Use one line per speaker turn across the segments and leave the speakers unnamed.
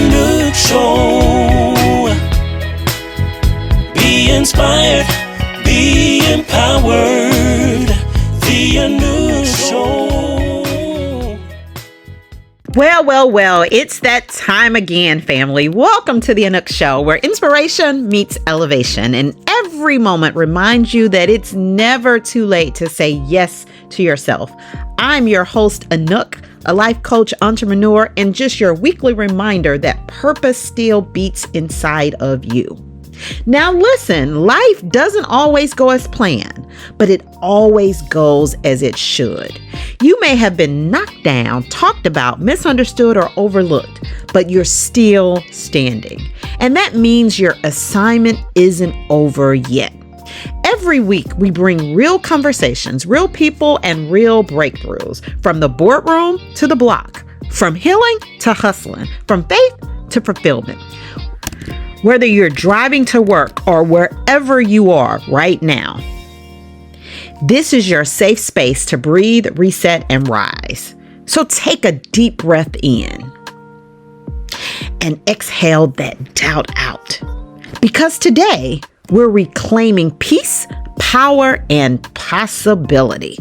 Anouk Show. Be inspired, be empowered. The Anouk Show.
Well, it's that time again, family. Welcome to the Anouk Show, where inspiration meets elevation, and every moment reminds you that it's never too late to say yes to yourself. I'm your host, Anouk, a life coach, entrepreneur, and just your weekly reminder that purpose still beats inside of you. Now listen, life doesn't always go as planned, but it always goes as it should. You may have been knocked down, talked about, misunderstood, or overlooked, but you're still standing. And that means your assignment isn't over yet. Every week, we bring real conversations, real people, and real breakthroughs, from the boardroom to the block, from healing to hustling, from faith to fulfillment. Whether you're driving to work or wherever you are right now, this is your safe space to breathe, reset, and rise. So take a deep breath in and exhale that doubt out. Because today, we're reclaiming peace, power, and possibility.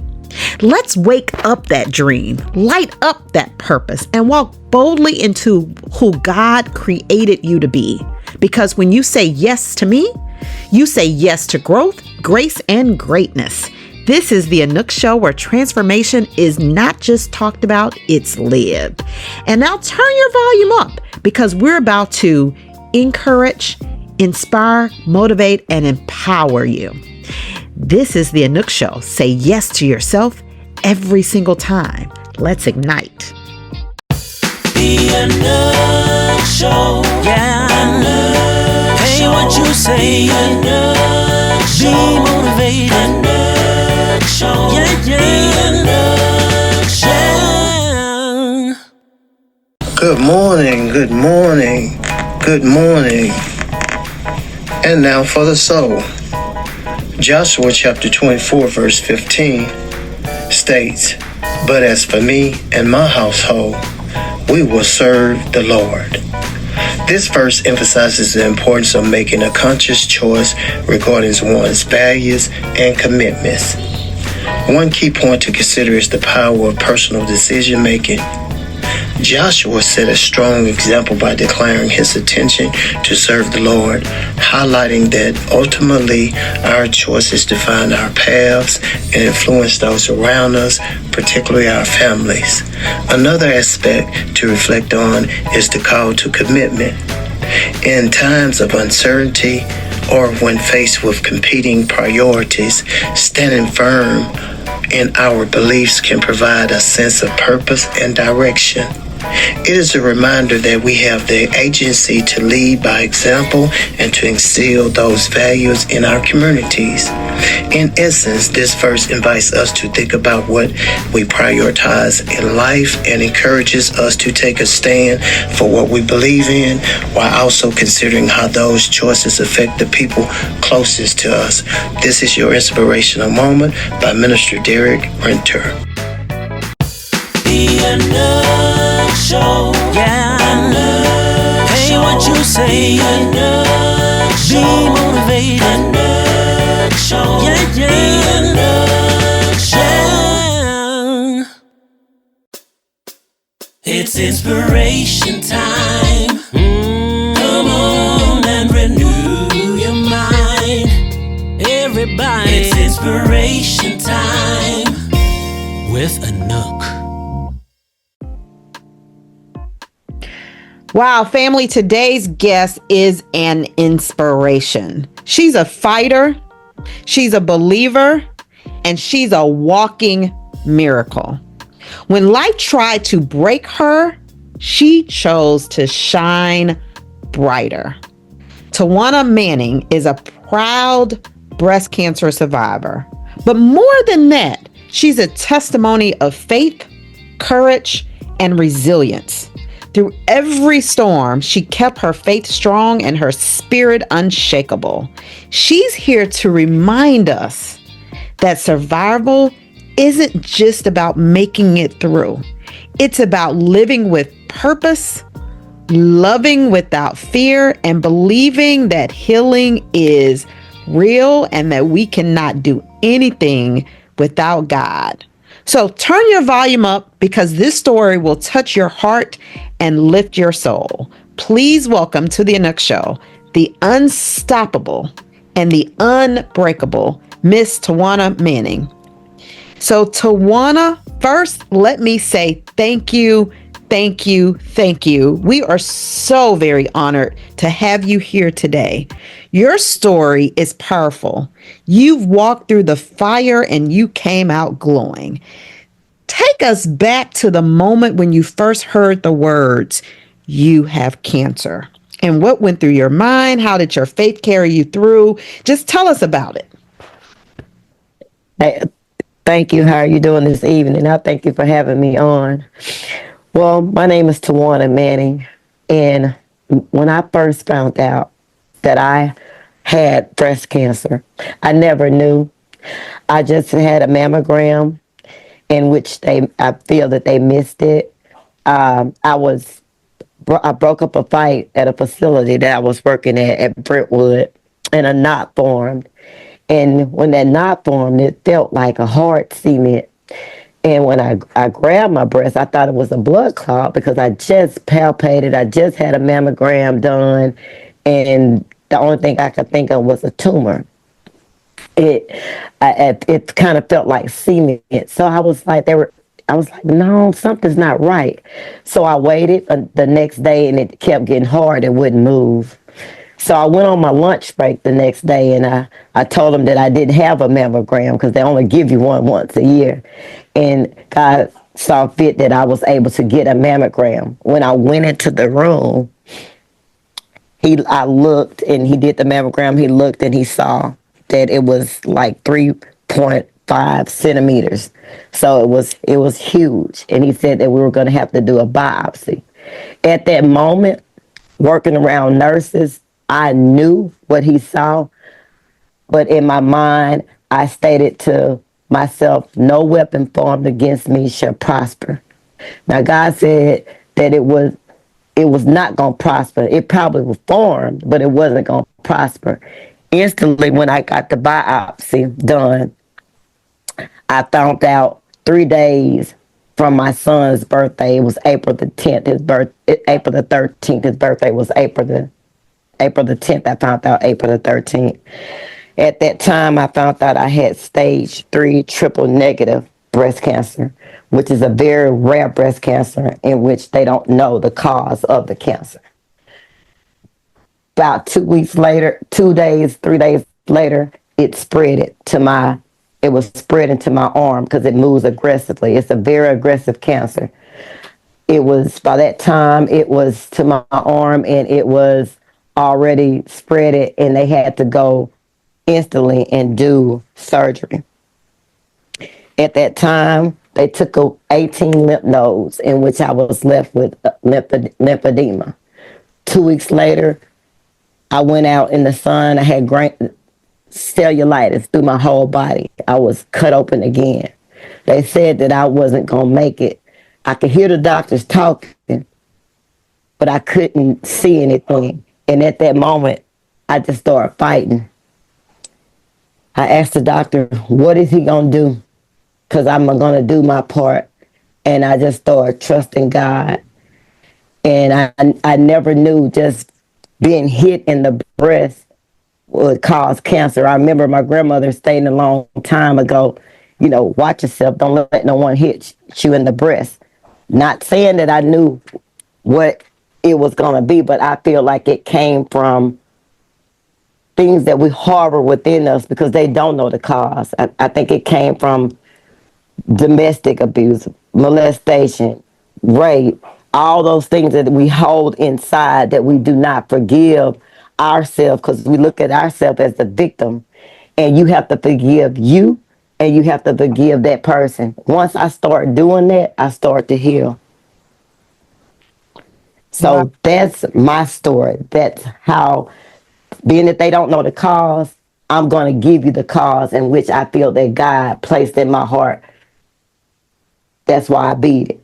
Let's wake up that dream, light up that purpose, and walk boldly into who God created you to be. Because when you say yes to me, you say yes to growth, grace, and greatness. This is the Anouk Show, where transformation is not just talked about, it's lived. And now turn your volume up, because we're about to encourage, inspire, motivate, and empower you. This is the Anouk Show. Say yes to yourself every single time. Let's ignite.
The Anouk Show. Yeah. Anouk Show. Hey, what you say? Anouk Show. Be motivated. Anouk Show. Yeah. The Anouk Show.
Good morning, good morning, good morning. And now for the soul. Joshua chapter 24, verse 15 states, "But as for me and my household, we will serve the Lord." This verse emphasizes the importance of making a conscious choice regarding one's values and commitments. One key point to consider is the power of personal decision making. Joshua set a strong example by declaring his intention to serve the Lord, highlighting that ultimately our choices define our paths and influence those around us, particularly our families. Another aspect to reflect on is the call to commitment. In times of uncertainty or when faced with competing priorities, standing firm in our beliefs can provide a sense of purpose and direction. It is a reminder that we have the agency to lead by example and to instill those values in our communities. In essence, this verse invites us to think about what we prioritize in life and encourages us to take a stand for what we believe in, while also considering how those choices affect the people closest to us. This is your inspirational moment by Minister Derek Renter.
The Anouk Show. Yeah. Anouk Hey, Show. What you say? Anouk Show. Be motivated. Anouk Show. Yeah. The Anouk Show. It's inspiration time. Come on and renew your mind. Everybody. It's inspiration time with Anouk.
Wow, family, today's guest is an inspiration. She's a fighter, she's a believer, and she's a walking miracle. When life tried to break her, she chose to shine brighter. Towana Manning is a proud breast cancer survivor. But more than that, she's a testimony of faith, courage, and resilience. Through every storm, she kept her faith strong and her spirit unshakable. She's here to remind us that survival isn't just about making it through. It's about living with purpose, loving without fear, and believing that healing is real and that we cannot do anything without God. So turn your volume up because this story will touch your heart and lift your soul. Please welcome to the Anouk Show the unstoppable and the unbreakable Miss Towana Manning. So, Towana, first, let me say thank you, thank you, thank you. We are so very honored to have you here today. Your story is powerful. You've walked through the fire and you came out glowing. Take us back to the moment when you first heard the words, "You have cancer." And what went through your mind? How did your faith carry you through? Just tell us about it.
Hey, thank you. How are you doing this evening? I thank you for having me on. Well, my name is Twana Manning, and when I first found out that I had breast cancer, I never knew. I just had a mammogram in which I feel that they missed it. I was, I broke up a fight at a facility that I was working at Brentwood, and a knot formed. And when that knot formed, it felt like a hard cement. And when I grabbed my breast, I thought it was a blood clot because I just palpated. I just had a mammogram done, and the only thing I could think of was a tumor. It it kind of felt like cement. So I was like, I was like, no, something's not right. So I waited the next day, and it kept getting hard. It wouldn't move. So I went on my lunch break the next day, and I told them that I didn't have a mammogram because they only give you one once a year. And God saw fit that I was able to get a mammogram. When I went into the room, I looked and he did the mammogram. He looked and he saw that it was like 3.5 centimeters. So it was huge. And he said that we were going to have to do a biopsy. At that moment, working around nurses, I knew what he saw, but in my mind, I stated to myself, no weapon formed against me shall prosper. Now God said that it was not going to prosper. It probably was formed, but it wasn't going to prosper. Instantly, when I got the biopsy done, I found out 3 days from my son's birthday. It was April the 10th. April the 13th. His birthday was April the 10th. I found out April the 13th. At that time, I found out I had stage 3 triple negative breast cancer, which is a very rare breast cancer in which they don't know the cause of the cancer. About 2 weeks later, 2 days, 3 days later, it was spreading to my arm because it moves aggressively. It's a very aggressive cancer. By that time, it was to my arm and it was already spread it, and they had to go instantly and do surgery. At that time, they took 18 lymph nodes in which I was left with lymphedema. 2 weeks later, I went out in the sun. I had cellulitis through my whole body. I was cut open again. They said that I wasn't going to make it. I could hear the doctors talking, but I couldn't see anything. And at that moment, I just started fighting. I asked the doctor, what is he going to do? Because I'm going to do my part. And I just started trusting God. And I never knew just being hit in the breast would cause cancer. I remember my grandmother stating a long time ago, watch yourself. Don't let no one hit you in the breast. Not saying that I knew what it was going to be, but I feel like it came from things that we harbor within us because they don't know the cause. I think it came from domestic abuse, molestation, rape, all those things that we hold inside that we do not forgive ourselves because we look at ourselves as the victim. And you have to forgive you and you have to forgive that person. Once I start doing that, I start to heal. So that's my story. That's how, being that they don't know the cause, I'm going to give you the cause in which I feel that God placed in my heart. That's why I beat it.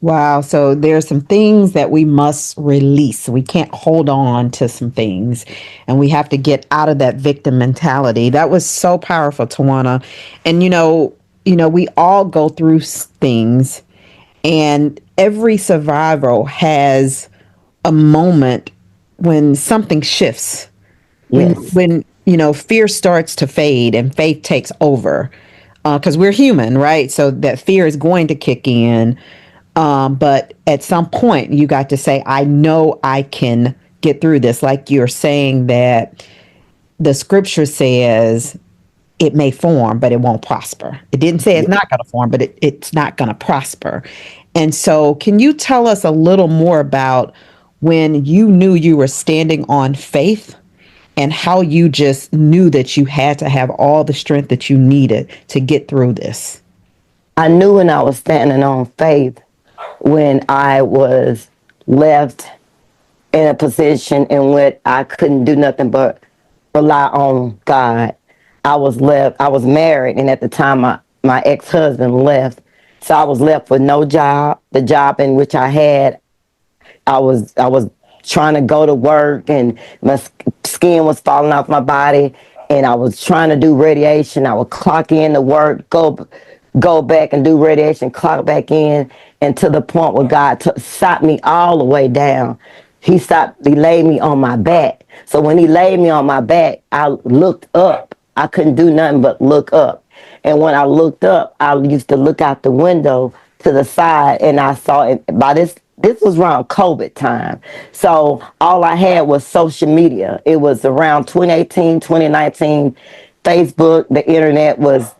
Wow. So there's some things that we must release. We can't hold on to some things, and we have to get out of that victim mentality. That was so powerful, Tawana. And we all go through things, and every survivor has a moment when something shifts, when
Yes.
when fear starts to fade and faith takes over, because we're human, right? So that fear is going to kick in, but at some point you got to say, I know I can get through this. Like you're saying that the scripture says it may form, but it won't prosper. It didn't say it's
Ye-
not going to form, but it's not going to prosper. And so, can you tell us a little more about when you knew you were standing on faith and how you just knew that you had to have all the strength that you needed to get through this?
I knew when I was standing on faith when I was left in a position in which I couldn't do nothing but rely on God. I was left, I was married, and at the time my ex husband left. So I was left with no job. The job in which I had, I was trying to go to work, and my skin was falling off my body, and I was trying to do radiation. I would clock in to work, go back and do radiation, clock back in, and to the point where God shot me all the way down. He laid me on my back. So when he laid me on my back, I looked up. I couldn't do nothing but look up. And when I looked up, I used to look out the window to the side, and I saw it. By this was around COVID time. So all I had was social media. It was around 2018, 2019. Facebook, the internet was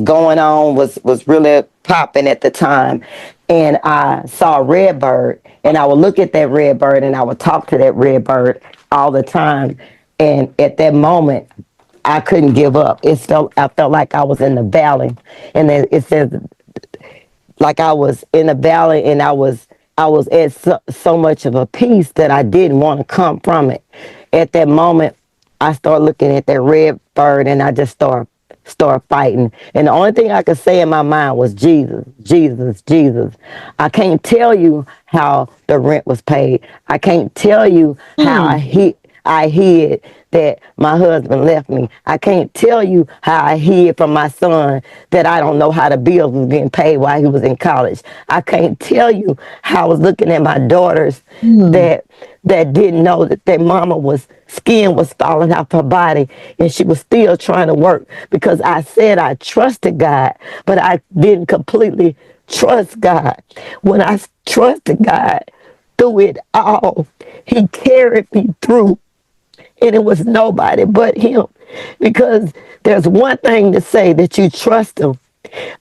going on, was really popping at the time. And I saw a red bird, and I would look at that red bird, and I would talk to that red bird all the time. And at that moment, I couldn't give up. I felt like I was in the valley, and it says like I was in a valley, and I was at so much of a peace that I didn't want to come from it. At that moment, I started looking at that red bird, and I just started fighting. And the only thing I could say in my mind was Jesus, Jesus, Jesus. I can't tell you how the rent was paid. I can't tell you how I hid that my husband left me. I can't tell you how I hid from my son that I don't know how the bills was getting paid while he was in college. I can't tell you how I was looking at my daughters
Mm.
that didn't know that their mama was skin was falling off her body, and she was still trying to work, because I said I trusted God, but I didn't completely trust God. When I trusted God through it all, he carried me through, and it was nobody but him. Because there's one thing to say that you trust him,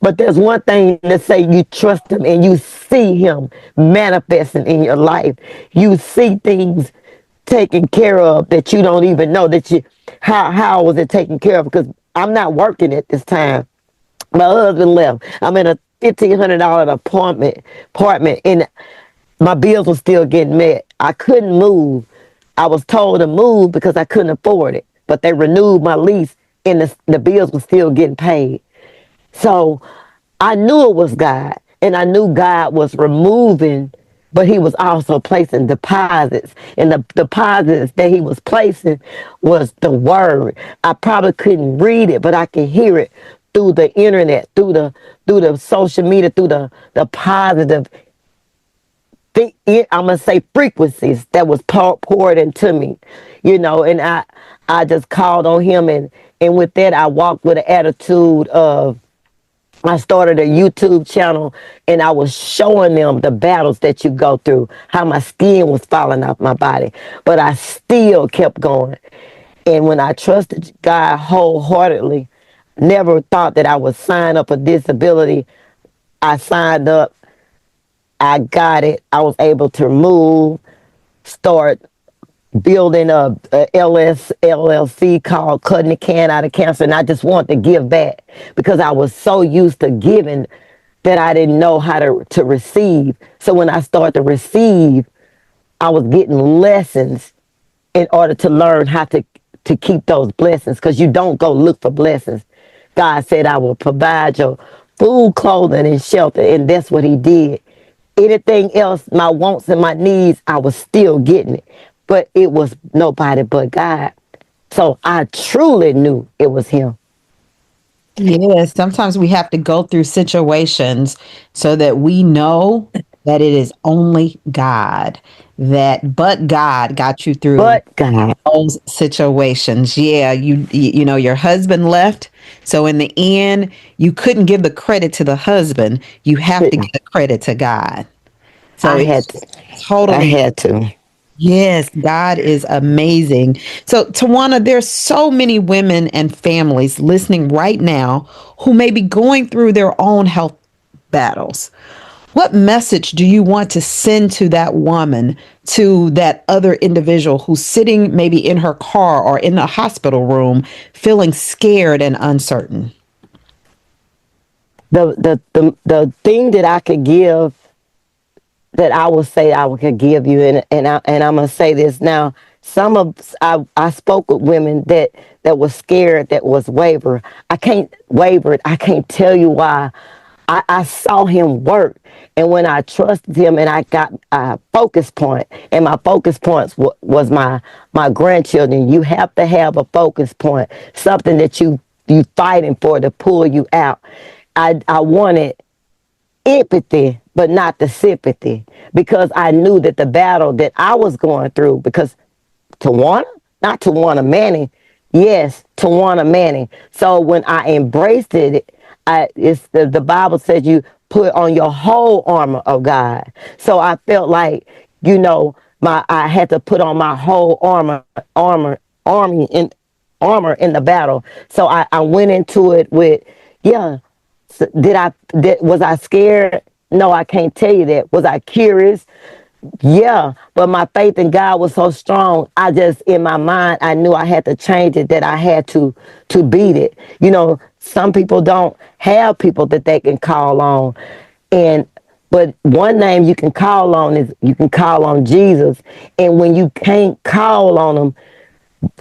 but there's one thing to say you trust him and you see him manifesting in your life. You see things taken care of that you don't even know that you how was it taken care of, because I'm not working at this time. My husband left. I'm in a $1,500 apartment, and my bills were still getting met. I couldn't move. I was told to move because I couldn't afford it, but they renewed my lease, and the bills were still getting paid. So I knew it was God, and I knew God was removing, but he was also placing deposits. And the deposits that he was placing was the word. I probably couldn't read it, but I could hear it through the internet, through the social media, through the positive I'm gonna say frequencies that was poured into me, and I just called on him, and with that I walked with an attitude of, I started a YouTube channel, and I was showing them the battles that you go through, how my skin was falling off my body, but I still kept going. And when I trusted God wholeheartedly, never thought that I would sign up a disability. I signed up, I got it, I was able to move, start building a LLC called Cutting the Can Out of Cancer, and I just wanted to give back because I was so used to giving that I didn't know how to receive. So when I started to receive, I was getting lessons in order to learn how to keep those blessings, because you don't go look for blessings. God said, I will provide food, clothing, and shelter. And that's what he did. Anything else, my wants and my needs, I was still getting it. But it was nobody but God. So I truly knew it was him.
Yes, sometimes we have to go through situations so that we know that it is only God, that but God got you through
But God,
those situations. Yeah, you know your husband left, so in the end you couldn't give the credit to the husband. You have to give the credit to God. So
I had
it's
to. I
totally.
had to.
Yes, God is amazing. So, Tawana, there's so many women and families listening right now who may be going through their own health battles. What message do you want to send to that woman, to that other individual who's sitting maybe in her car or in a hospital room feeling scared and uncertain?
The thing that I could give, that I will say I could give you, and I'm gonna say this now. I spoke with women that was scared, that was wavered. I can't waver. I can't tell you why. I saw him work, and when I trusted him, and I got a focus point, and my focus points was my grandchildren. You have to have a focus point, something that you fighting for to pull you out. I wanted empathy, but not the sympathy, because I knew that the battle that I was going through, because Towana, not Towana Manning, yes, Towana Manning. So when I embraced it, it's the Bible says you put on your whole armor of God. So I felt like, I had to put on my whole armor, army in armor in the battle. So I went into it with, yeah. So was I scared? No, I can't tell you that. Was I curious? Yeah, but my faith in God was so strong. I just, in my mind, I knew I had to change it, that I had to beat it. Some people don't have people that they can call on. And but one name you can call on is, you can call on Jesus. And when you can't call on him,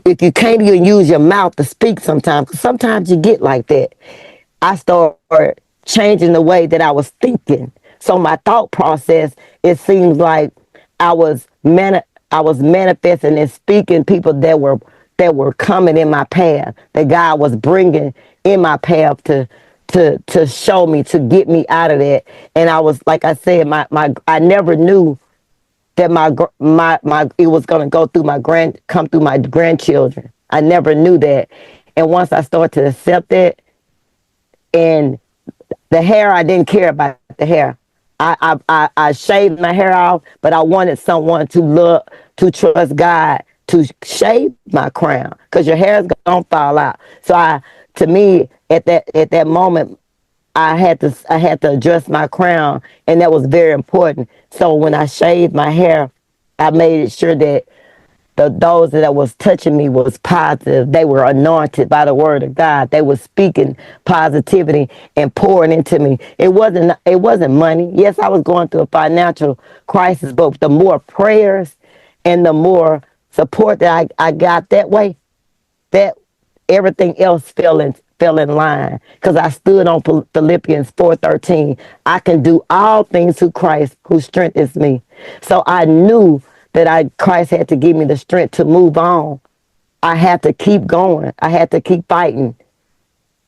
if you can't even use your mouth to speak sometimes, 'cause sometimes you get like that. I started changing the way that I was thinking. So my thought process, it seems like I was I was manifesting and speaking people that were coming in my path, that God was bringing in my path to show me, to get me out of that. And I was, like I said, my I never knew that my it was gonna come through my grandchildren. I never knew that. And once I started to accept it, and the hair, I didn't care about the hair. I shaved my hair off, but I wanted someone to trust God to shave my crown, because your hair is gonna fall out. So to me, at that moment, I had to adjust my crown, and that was very important. So when I shaved my hair, I made sure that those that was touching me was positive. They were anointed by the word of God. They were speaking positivity and pouring into me. It wasn't money. Yes, I was going through a financial crisis, but the more prayers and the more support that I got that way, that everything else fell in line, because I stood on Philippians 4:13. I can do all things through Christ who strengthens me. So I knew that Christ had to give me the strength to move on. I had to keep going. I had to keep fighting.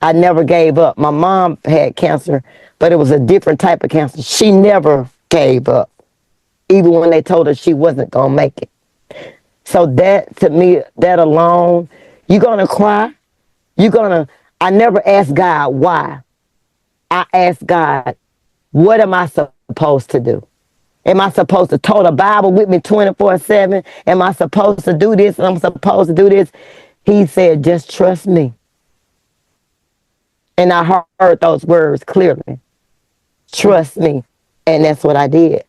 I never gave up. My mom had cancer, but it was a different type of cancer. She never gave up, even when they told her she wasn't gonna make it. So that, to me, that alone, you're gonna cry. You're gonna. I never asked God why. I asked God, what am I supposed to do? Am I supposed to tote a Bible with me 24/7? Am I supposed to do this? I'm supposed to do this? He said, just trust me. And I heard those words clearly. Trust me. And that's what I did.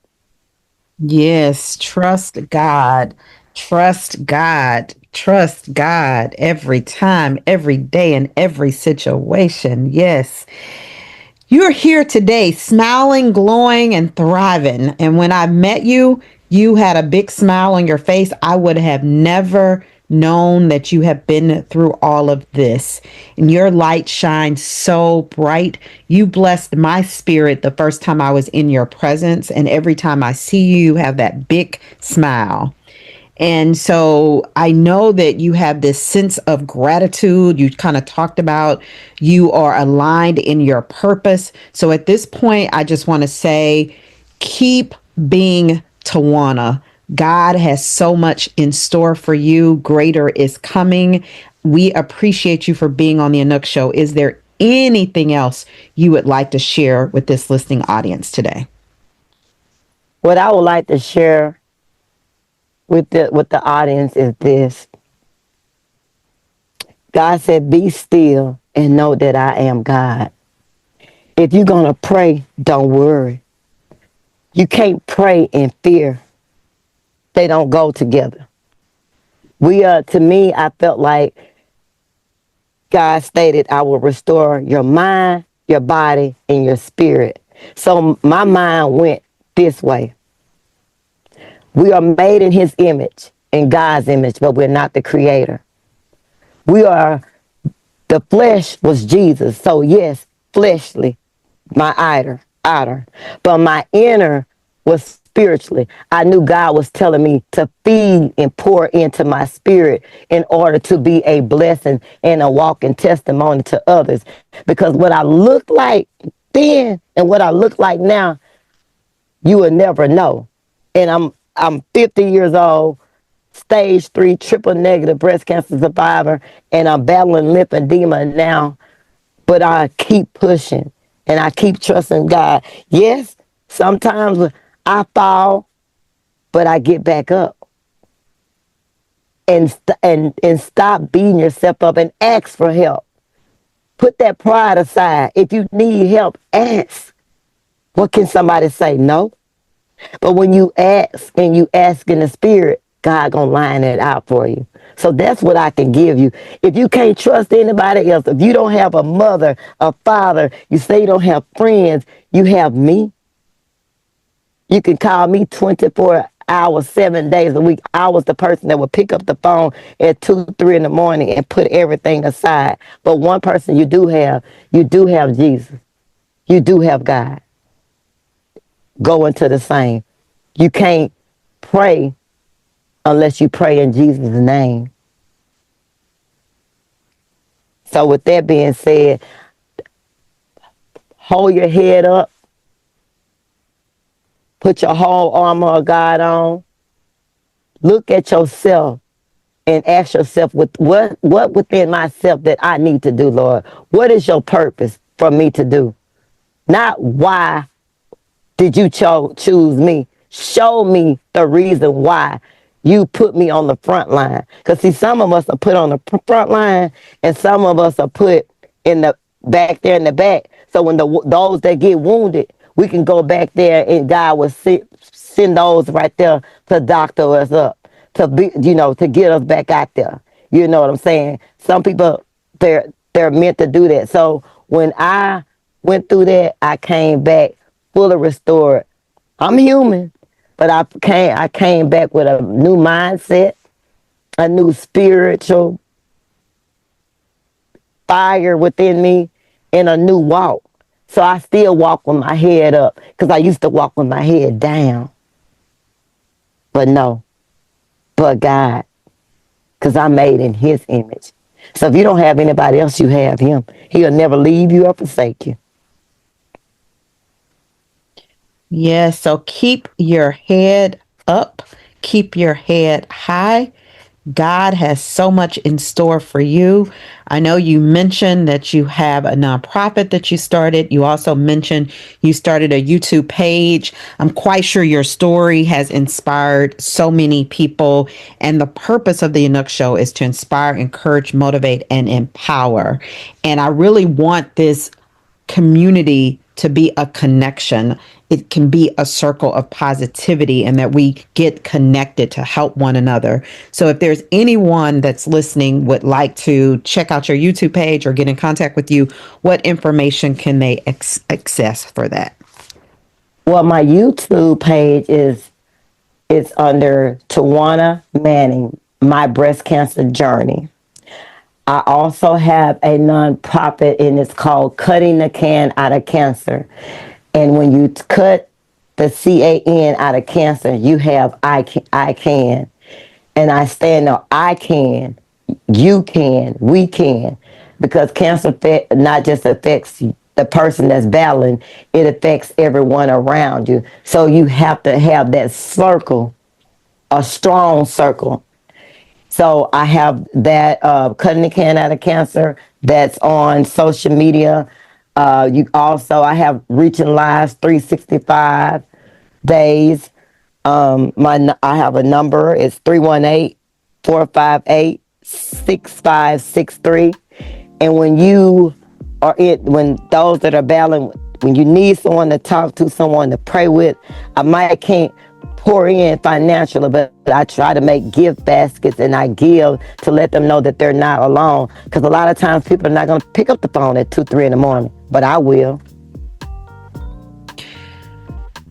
Yes, trust God. Trust God. Trust God every time, every day, in every situation. Yes. You're here today, smiling, glowing, and thriving. And when I met you, you had a big smile on your face. I would have never known that you have been through all of this, and your light shines so bright. You blessed my spirit the first time I was in your presence, and every time I see you, you have that big smile. And so I know that you have this sense of gratitude. You kind of talked about you are aligned in your purpose. So at this point, I just want to say, keep being Towana. God has so much in store for you. Greater is coming. We appreciate you for being on the Anouk Show. Is there anything else you would like to share with this listening audience today?
What I would like to share with the audience is this. God said, be still and know that I am God. If you're going to pray, don't worry. You can't pray in fear. They don't go together. To me, I felt like God stated, I will restore your mind, your body, and your spirit. So my mind went this way. We are made in his image, in God's image, but we're not the creator. We are, the flesh was Jesus. So yes, fleshly, my outer. But my inner was spiritually. I knew God was telling me to feed and pour into my spirit in order to be a blessing and a walking testimony to others. Because what I looked like then and what I look like now, you will never know. And I'm 50 years old, stage 3 triple negative breast cancer survivor, and I'm battling lymphedema now. But I keep pushing and I keep trusting God. Yes, sometimes I fall, but I get back up. And stop beating yourself up and ask for help. Put that pride aside. If you need help, ask. What can somebody say? No. But when you ask and you ask in the spirit, God gonna line it out for you. So that's what I can give you. If you can't trust anybody else, if you don't have a mother, a father, you say you don't have friends, you have me. You can call me 24 hours, 7 days a week. I was the person that would pick up the phone at 2, 3 in the morning and put everything aside. But one person you do have Jesus. You do have God. Go into the same. You can't pray unless you pray in Jesus' name. So with that being said, hold your head up. Put your whole armor of God on. Look at yourself and ask yourself, what within myself that I need to do, Lord? What is your purpose for me to do? Not why did you choose me? Show me the reason why you put me on the front line. Because see, some of us are put on the front line and some of us are put in the back there in the back. So when those that get wounded, we can go back there and God will send those right there to doctor us up, to be, to get us back out there. You know what I'm saying? Some people, they're meant to do that. So when I went through that, I came back fully restored. I'm human, but I came back with a new mindset, a new spiritual fire within me, and a new walk. So I still walk with my head up because I used to walk with my head down. But no, but God, because I'm made in his image. So if you don't have anybody else, you have him. He'll never leave you or forsake you.
Yes, so keep your head up, keep your head high. God has so much in store for you. I know you mentioned that you have a nonprofit that you started. You also mentioned you started a YouTube page. I'm quite sure your story has inspired so many people. And the purpose of the Anouk Show is to inspire, encourage, motivate, and empower. And I really want this community to be a connection. It can be a circle of positivity and that we get connected to help one another. So if there's anyone that's listening would like to check out your YouTube page or get in contact with you, what information can they access for that?
Well, my YouTube page is under Twana Manning. my breast cancer journey. I also have a nonprofit, and it's called Cutting the Can Out of Cancer. And when you cut the CAN out of cancer, you have I can. And I stand on I can, you can, we can. Because cancer not just affects the person that's battling, it affects everyone around you. So you have to have that circle, a strong circle. So I have that Cutting the Can Out of Cancer that's on social media. I have Reaching Lives 365 days. I have a number. It's 318-458-6563. And when those that are battling, when you need someone to talk to, someone to pray with, I can't pour in financially, but I try to make gift baskets, and I give to let them know that they're not alone. Because a lot of times people are not going to pick up the phone at 2, 3 in the morning, but I will.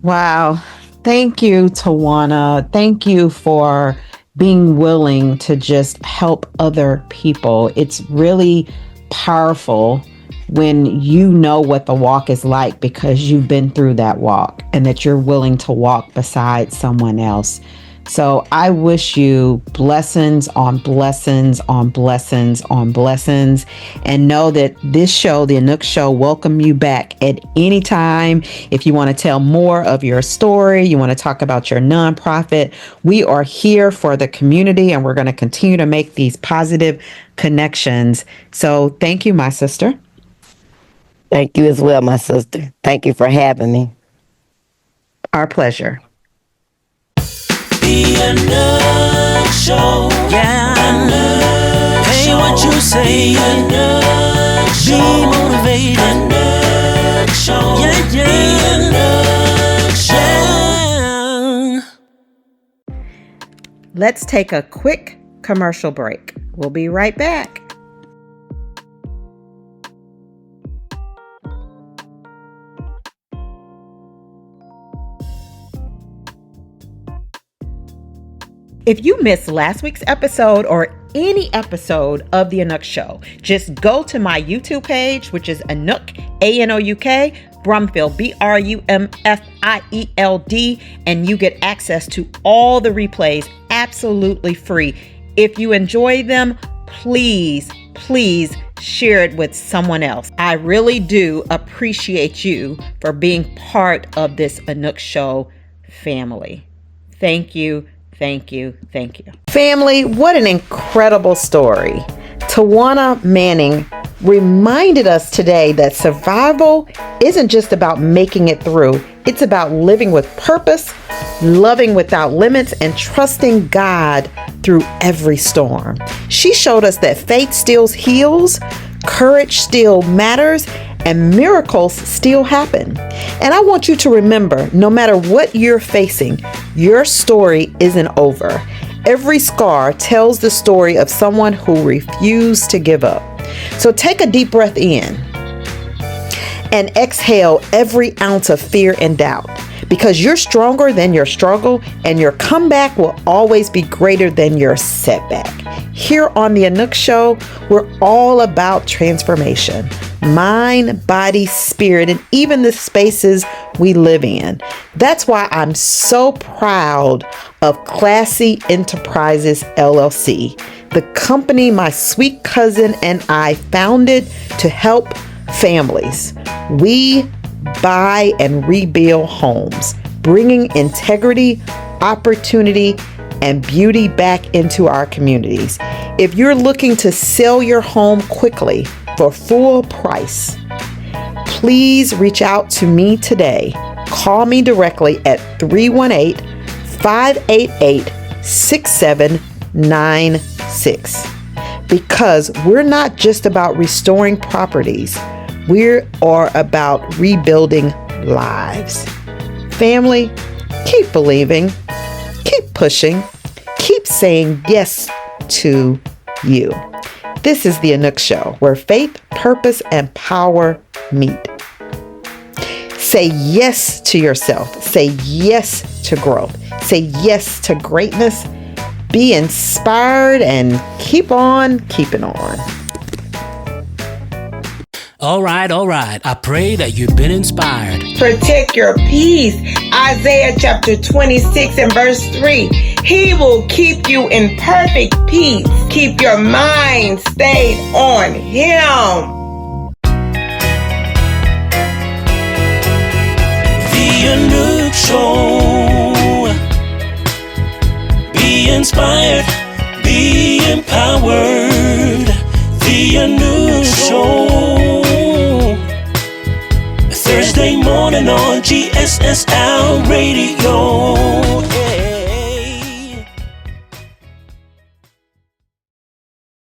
Wow. Thank you, Towana. Thank you for being willing to just help other people. It's really powerful when you know what the walk is like because you've been through that walk and that you're willing to walk beside someone else. So I wish you blessings on blessings on blessings on blessings, and know that this show, the Anouk Show, welcome you back at any time. If you want to tell more of your story, you want to talk about your nonprofit, we are here for the community, and we're going to continue to make these positive connections. So thank you, my sister.
Thank you as well, my sister. Thank you for having me.
Our pleasure.
The Anouk Show. Yeah. Anouk Hey, show. What you say? Anouk Show. Be motivated. Anouk Show. Yeah, yeah. The Anouk Show.
Let's take a quick commercial break. We'll be right back. If you missed last week's episode or any episode of The Anouk Show, just go to my YouTube page, which is Anouk, A-N-O-U-K, Brumfield, B-R-U-M-F-I-E-L-D, and you get access to all the replays absolutely free. If you enjoy them, please share it with someone else. I really do appreciate you for being part of this Anouk Show family. Thank you. Thank you. Thank you. Family, what an incredible story. Twana Manning reminded us today that survival isn't just about making it through. It's about living with purpose, loving without limits, and trusting God through every storm. She showed us that faith still heals, courage still matters, and miracles still happen. And I want you to remember, no matter what you're facing, your story isn't over. Every scar tells the story of someone who refused to give up. So take a deep breath in and exhale every ounce of fear and doubt, because you're stronger than your struggle, and your comeback will always be greater than your setback. Here on the Anouk Show, we're all about transformation. Mind, body, spirit, and even the spaces we live in. That's why I'm so proud of Classy Enterprises LLC, the company my sweet cousin and I founded to help families. We buy and rebuild homes, bringing integrity, opportunity, and beauty back into our communities. If you're looking to sell your home quickly for full price, please reach out to me today. Call me directly at 318-588-6796, because we're not just about restoring properties. We are about rebuilding lives. Family, keep believing, keep pushing, keep saying yes to you. This is the Anouk Show, where faith, purpose, and power meet. Say yes to yourself. Say yes to growth. Say yes to greatness. Be inspired and keep on keeping on.
All right. I pray that you've been inspired.
Protect your peace. Isaiah chapter 26 and verse 3. He will keep you in perfect peace. Keep your mind stayed on Him.
The Anouk Show. Be inspired. Be empowered. The Anouk Show. Thursday morning on GSSL Radio.